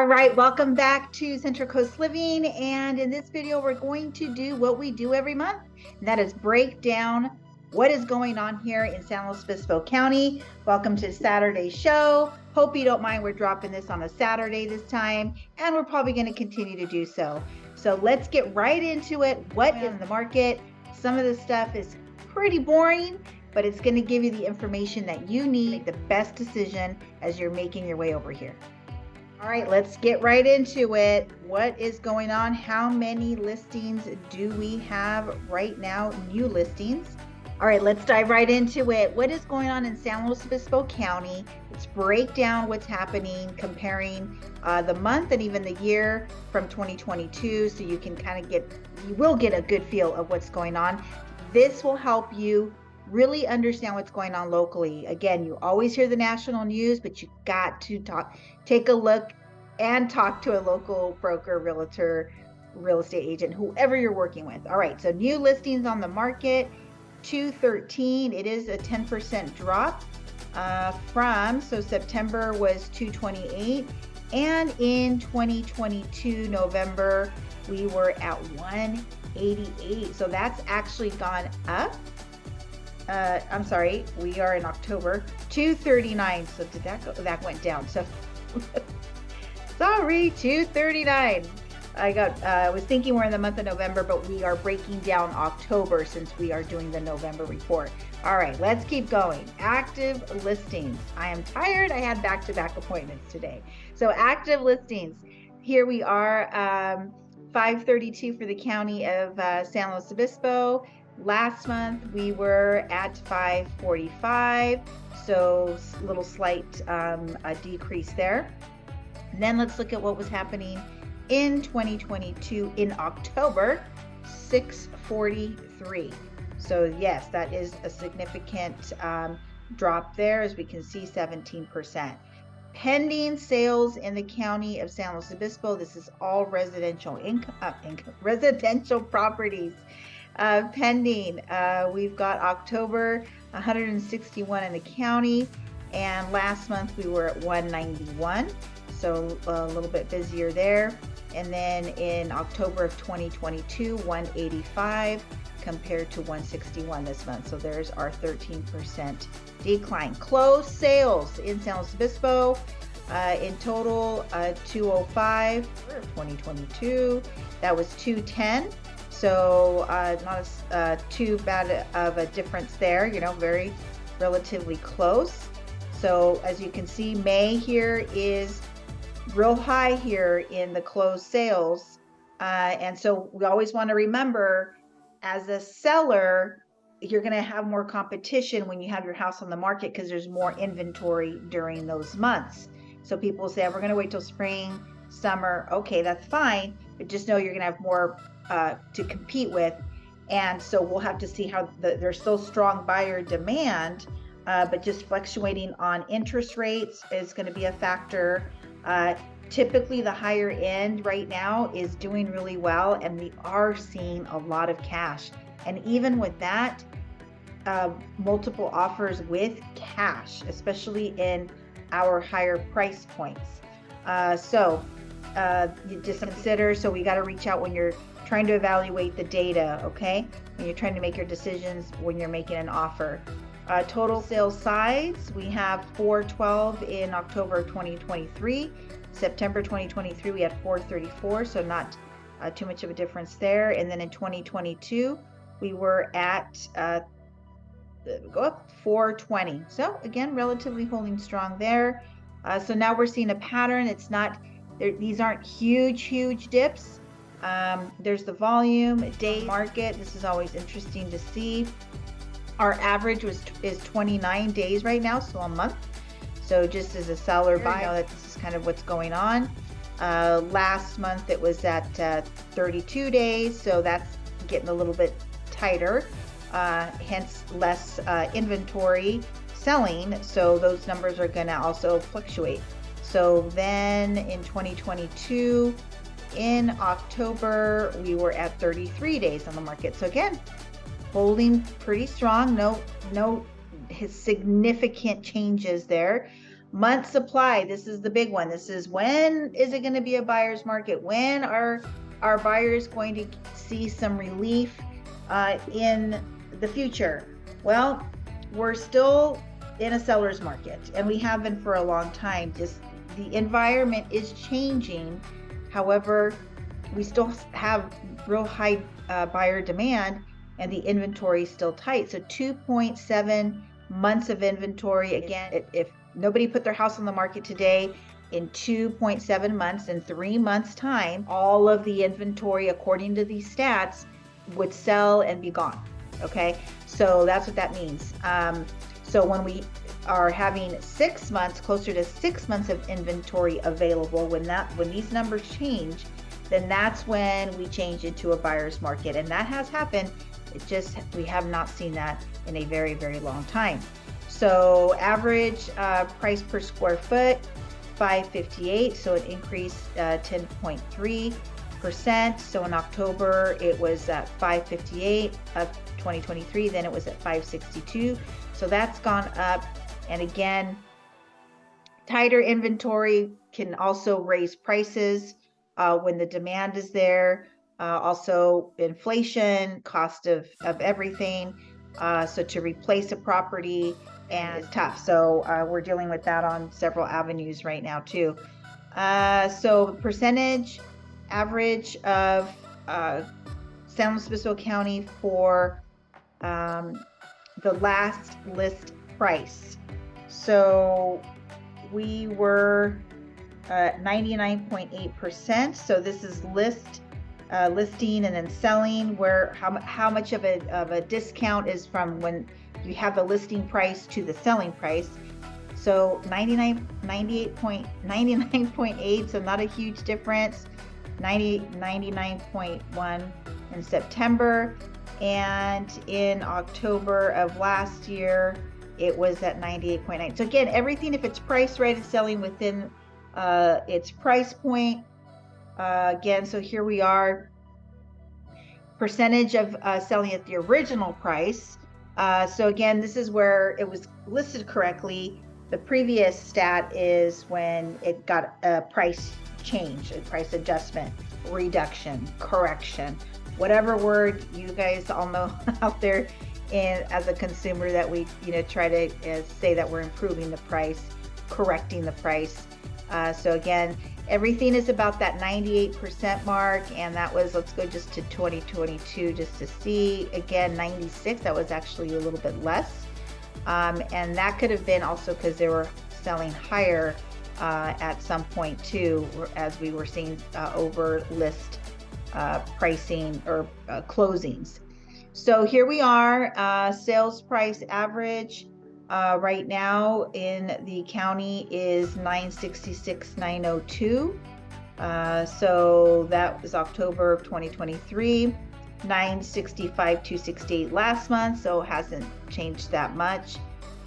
All right, welcome back to Central Coast Living, and in this video we're going to do what we do every month, and that is break down what is going on here in San Luis Obispo County. Welcome to Saturday's show. Hope you don't mind we're dropping this on a Saturday this time, and we're probably going to continue to do so. So let's get right into it. What is the market? Some of this stuff is pretty boring, but it's going to give you the information that you need to make the best decision as you're making your way over here. All right, let's get right into it. What is going on? How many listings do we have right now? New listings. All right, let's dive right into it. What is going on in San Luis Obispo County? Let's break down what's happening, comparing the month and even the year from 2022, so you can you will get a good feel of what's going on. This will help you really understand what's going on locally. Again, you always hear the national news, but you got to take a look and talk to a local broker, realtor, real estate agent, whoever you're working with. All right, so new listings on the market, 213. It is a 10% drop so September was 228, and in 2022 November we were at 188. So that's actually gone up. I'm sorry, we are in October, 239. So did that go? That went down. So sorry, 239. I was thinking we're in the month of November, but we are breaking down October since we are doing the November report. All right, let's keep going. Active listings. I am tired. I had back-to-back appointments today. So active listings. Here we are, 532 for the county of San Luis Obispo. Last month we were at 545, so a little slight a decrease there. And then let's look at what was happening in 2022 in October, 643. So yes, that is a significant drop there, as we can see, 17%. Pending sales in the county of San Luis Obispo. This is all residential residential properties. Pending, we've got October 161 in the county, and last month we were at 191, so a little bit busier there. And then in October of 2022, 185 compared to 161 this month. So there's our 13% decline. Closed sales in San Luis Obispo, in total 205 for 2022. That was 210. So not too bad of a difference there, very relatively close. So as you can see, May here is real high here in the closed sales. And so we always want to remember, as a seller, you're going to have more competition when you have your house on the market because there's more inventory during those months. So people say, we're going to wait till spring, summer. Okay, that's fine. But just know you're going to have more to compete with, and so we'll have to see how there's still strong buyer demand, but just fluctuating on interest rates is going to be a factor. Typically the higher end right now is doing really well, and we are seeing a lot of cash, and even with that, multiple offers with cash, especially in our higher price points. So you just consider, so we got to reach out when you're trying to evaluate the data, okay? When you're trying to make your decisions when you're making an offer. Total sales size, we have 412 in October 2023. September 2023, we had 434, so not too much of a difference there. And then in 2022, we were at, go up, 420. So again, relatively holding strong there. So now we're seeing a pattern. It's not, these aren't huge dips. There's the volume, day market. This is always interesting to see. Our average is 29 days right now, so a month. So just as a seller buy, know that this is kind of what's going on. Last month it was at 32 days, so that's getting a little bit tighter, hence less inventory selling. So those numbers are going to also fluctuate. So then in 2022, in October, we were at 33 days on the market. So again, holding pretty strong. No significant changes there. Month supply, this is the big one. This is, when is it going to be a buyer's market? When are our buyers going to see some relief in the future? Well, we're still in a seller's market, and we have been for a long time. Just the environment is changing. However, we still have real high buyer demand, and the inventory is still tight. So 2.7 months of inventory. Again, if nobody put their house on the market today, in 2.7 months, in 3 months time, all of the inventory, according to these stats, would sell and be gone. Okay, so that's what that means. So when we are having 6 months, closer to 6 months of inventory available, when these numbers change, then that's when we change into a buyer's market. And that has happened. We have not seen that in a very, very long time. So average price per square foot, $558, so it increased 10.3%. So in October, it was at $558 of 2023, then it was at $562. So that's gone up. And again, tighter inventory can also raise prices when the demand is there. Also inflation, cost of everything. So to replace a property, and it's tough. So we're dealing with that on several avenues right now too. So percentage average of San Luis Obispo County for the last list price. So we were 99.8%. So this is listing and then selling, where how much of a discount is from when you have the listing price to the selling price. So 99.8, so not a huge difference. 99.1 in September, and in October of last year it was at 98.9. So again, everything, if it's priced right, is selling within its price point. Again, so here we are, percentage of selling at the original price. So again, this is where it was listed correctly. The previous stat is when it got a price change, a price adjustment, reduction, correction, whatever word you guys all know out there as a consumer, that we try to say that we're improving the price, correcting the price. So again, everything is about that 98% mark, and that was, let's go just to 2022 just to see. Again, 96, that was actually a little bit less. And that could have been also because they were selling higher at some point too, as we were seeing over list pricing or closings. So here we are, sales price average right now in the county is $966,902. So that was October of 2023, $965,268 last month, so it hasn't changed that much.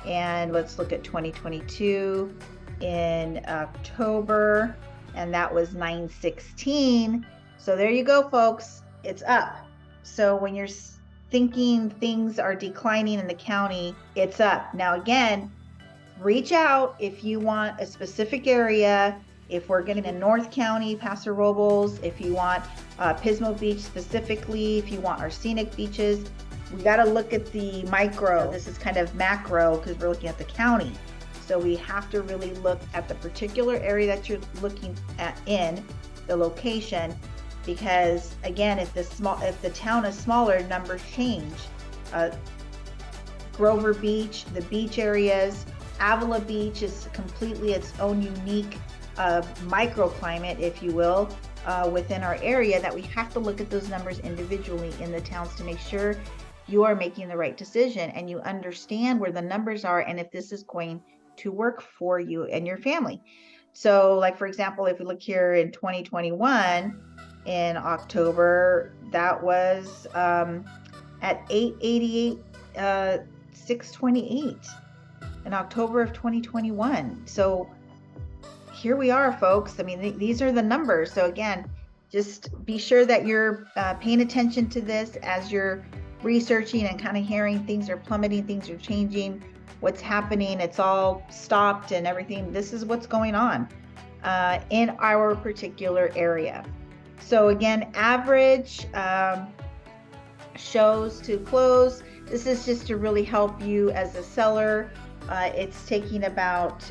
And let's look at 2022 in October, and that was $916. So there you go, folks, it's up. So when you're thinking things are declining in the county, it's up. Now again, reach out if you want a specific area. If we're getting in North County, Paso Robles, if you want Pismo Beach specifically, if you want our scenic beaches, we got to look at the micro. This is kind of macro because we're looking at the county. So we have to really look at the particular area that you're looking at in the location, because again, if the town is smaller, numbers change. Grover Beach, the beach areas, Avila Beach is completely its own unique microclimate, if you will, within our area, that we have to look at those numbers individually in the towns to make sure you are making the right decision and you understand where the numbers are and if this is going to work for you and your family. So like, for example, if we look here in 2021 in October, that was at 888, 628 in October of 2021. So here we are, folks. I mean, these are the numbers. So again, just be sure that you're paying attention to this as you're researching and kind of hearing things are plummeting, things are changing. what's happening. It's all stopped and everything. This is what's going on in our particular area. So again, average shows to close. This is just to really help you as a seller. It's taking about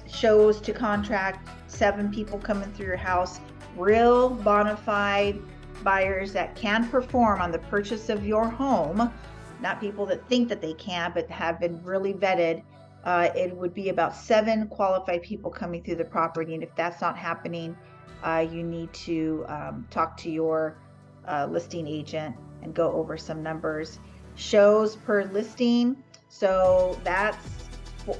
shows to contract, 7 people coming through your house, real bona fide buyers that can perform on the purchase of your home, not people that think that they can, but have been really vetted. It would be about 7 qualified people coming through the property. And if that's not happening, you need to talk to your listing agent and go over some numbers. Shows per listing, so that's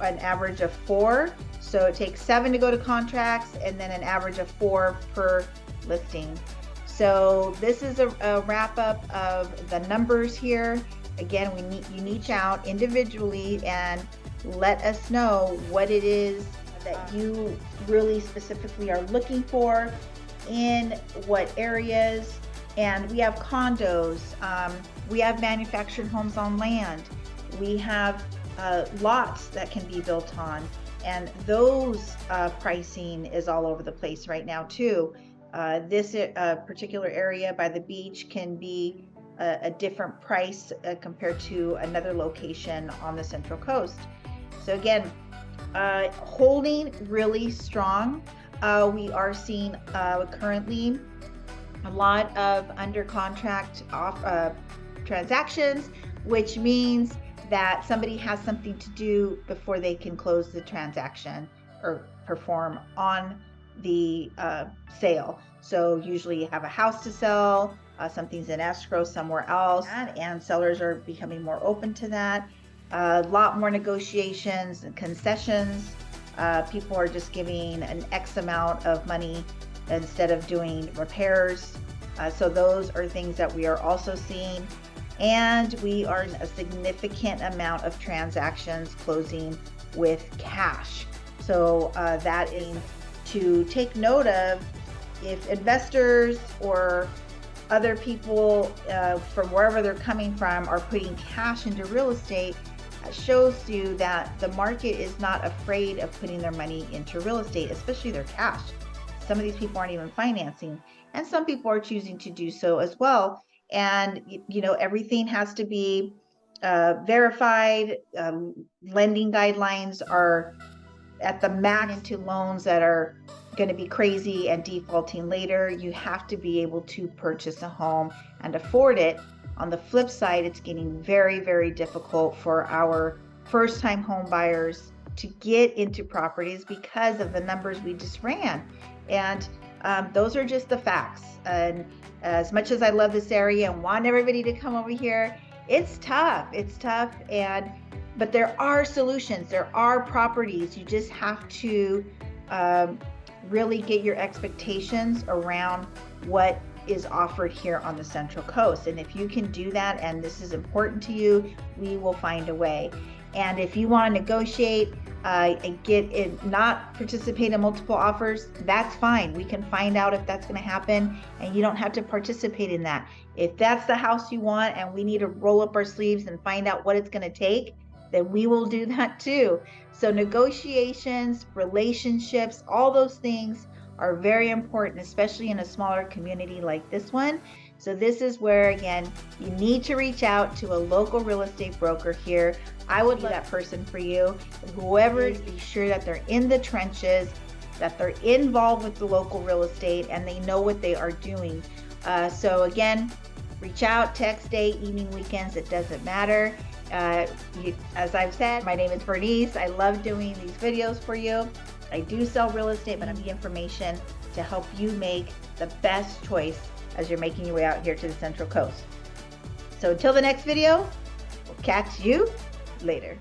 an average of 4. So it takes 7 to go to contracts, and then an average of 4 per listing. So this is a wrap up of the numbers here. Again, you niche out individually and let us know what it is that you really specifically are looking for, in what areas. And we have condos, we have manufactured homes on land, we have lots that can be built on, and those pricing is all over the place right now too. This particular area by the beach can be a different price compared to another location on the Central Coast. So again, holding really strong. We are seeing currently a lot of under contract transactions, which means that somebody has something to do before they can close the transaction or perform on the sale. So usually you have a house to sell, something's in escrow somewhere else, and sellers are becoming more open to that. A lot more negotiations and concessions. People are just giving an X amount of money instead of doing repairs. So those are things that we are also seeing. And we are a significant amount of transactions closing with cash. So that is to take note of. If investors or other people from wherever they're coming from are putting cash into real estate, that shows you that the market is not afraid of putting their money into real estate, especially their cash. Some of these people aren't even financing, and some people are choosing to do so as well. And you know, everything has to be verified. Lending guidelines are at the max into loans that are going to be crazy and defaulting later. You have to be able to purchase a home and afford it. On the flip side, it's getting very, very difficult for our first-time home buyers to get into properties because of the numbers we just ran. And those are just the facts. And as much as I love this area and want everybody to come over here, it's tough. It's tough. But there are solutions. There are properties. You just have to really get your expectations around what is offered here on the Central Coast. And if you can do that, and this is important to you, we will find a way. And if you want to negotiate and get in, not participate in multiple offers, that's fine. We can find out if that's going to happen, and you don't have to participate in that. If that's the house you want and we need to roll up our sleeves and find out what it's going to take, then we will do that too. So negotiations, relationships, all those things are very important, especially in a smaller community like this one. So this is where, again, you need to reach out to a local real estate broker here. I would be that person for you. Whoever, be sure that they're in the trenches, that they're involved with the local real estate, and they know what they are doing. So again, reach out, text, day, evening, weekends, it doesn't matter. As I've said, my name is Bernice. I love doing these videos for you. I do sell real estate, but I'm the information to help you make the best choice as you're making your way out here to the Central Coast. So until the next video, we'll catch you later.